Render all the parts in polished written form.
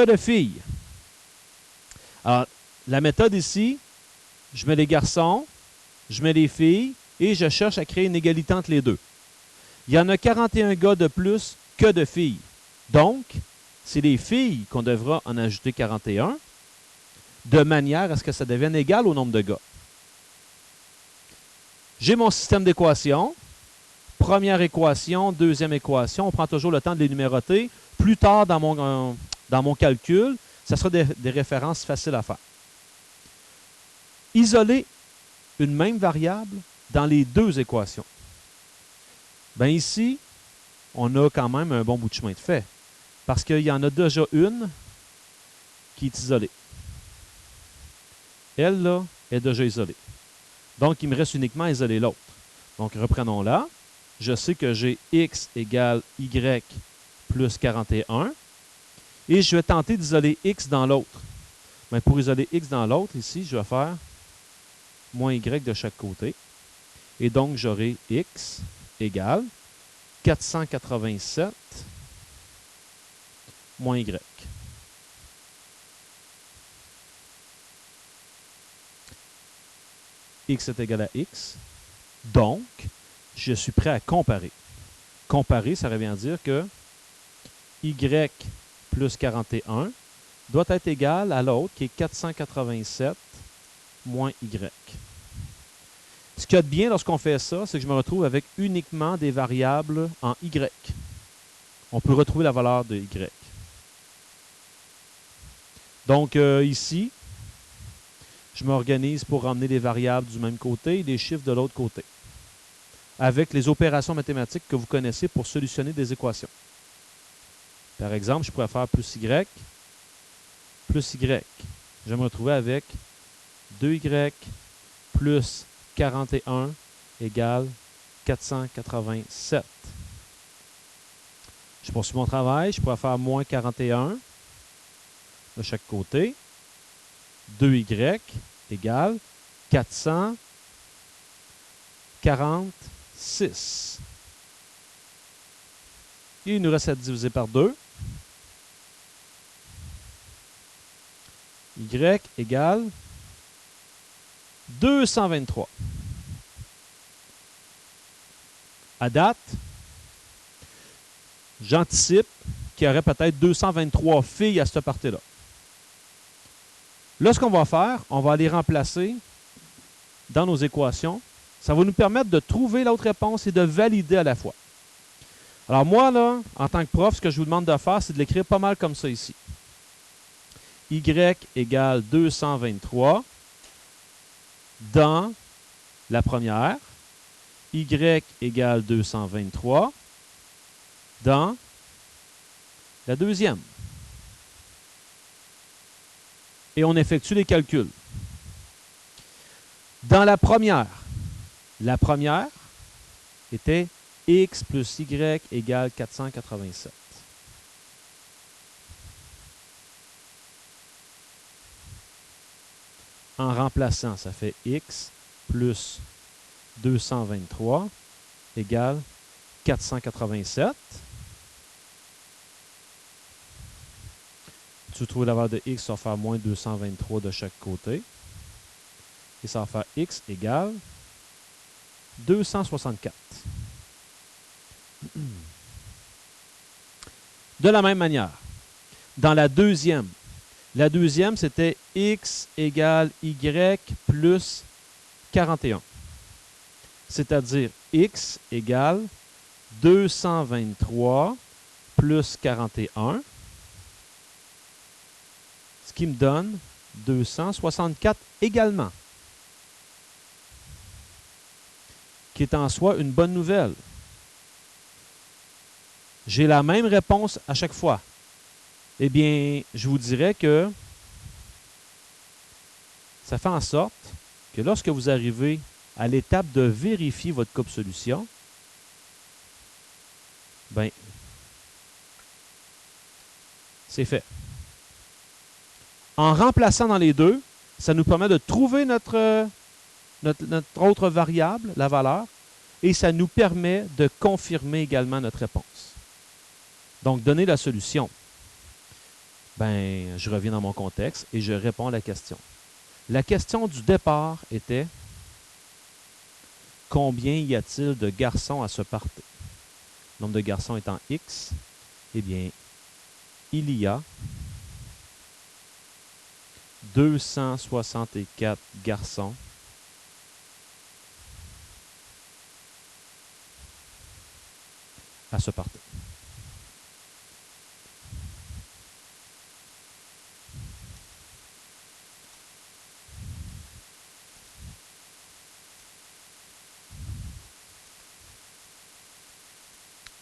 de filles. Alors, la méthode ici, je mets les garçons, je mets les filles et je cherche à créer une égalité entre les deux. Il y en a 41 gars de plus que de filles. Donc, c'est les filles qu'on devra en ajouter 41 de manière à ce que ça devienne égal au nombre de gars. J'ai mon système d'équations. Première équation, deuxième équation. On prend toujours le temps de les numéroter. Plus tard dans mon calcul, ça sera des références faciles à faire. Isoler une même variable dans les deux équations. Bien ici, on a quand même un bon bout de chemin de fait. Parce qu'il y en a déjà une qui est isolée. Elle, là, est déjà isolée. Donc, il me reste uniquement à isoler l'autre. Donc, reprenons-la. Je sais que j'ai x égale y plus 41. Et je vais tenter d'isoler x dans l'autre. Mais pour isoler x dans l'autre, ici, je vais faire moins y de chaque côté. Et donc, j'aurai x égale 487 moins y. X est égal à x. Donc, je suis prêt à comparer. Comparer, ça revient à dire que y plus 41 doit être égal à l'autre qui est 487 moins y. Ce qu'il y a de bien lorsqu'on fait ça, c'est que je me retrouve avec uniquement des variables en y. On peut retrouver la valeur de y. Donc ici, je m'organise pour ramener les variables du même côté et les chiffres de l'autre côté, avec les opérations mathématiques que vous connaissez pour solutionner des équations. Par exemple, je pourrais faire plus y, plus y. Je vais me retrouver avec 2y plus 41 égale 487. Je poursuis mon travail. Je pourrais faire moins 41 de chaque côté. 2y égale 446. Et il nous reste à diviser par 2. Y égale 223. À date, j'anticipe qu'il y aurait peut-être 223 filles à cette partie-là. Là, ce qu'on va faire, on va aller remplacer dans nos équations. Ça va nous permettre de trouver l'autre réponse et de valider à la fois. Alors moi, là, en tant que prof, ce que je vous demande de faire, c'est de l'écrire pas mal comme ça ici. Y égale 223 dans la première. Y égale 223 dans la deuxième. Et on effectue les calculs. Dans la première était x plus y égale 487. En remplaçant, ça fait x plus 223 égale 487. Tu trouves la valeur de x, ça va faire moins 223 de chaque côté. Et ça va faire x égale 264. De la même manière, dans la deuxième, c'était x égale y plus 41. C'est-à-dire x égale 223 plus 41, ce qui me donne 264 également, qui est en soi une bonne nouvelle. J'ai la même réponse à chaque fois. Eh bien, je vous dirais que ça fait en sorte que lorsque vous arrivez à l'étape de vérifier votre coupe solution, ben, c'est fait. En remplaçant dans les deux, ça nous permet de trouver notre autre variable, la valeur, et ça nous permet de confirmer également notre réponse. Donc, donner la solution. Ben, je reviens dans mon contexte et je réponds à la question. La question du départ était combien y a-t-il de garçons à ce party? Le nombre de garçons étant X, eh bien, il y a 264 garçons à ce party.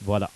Voilà.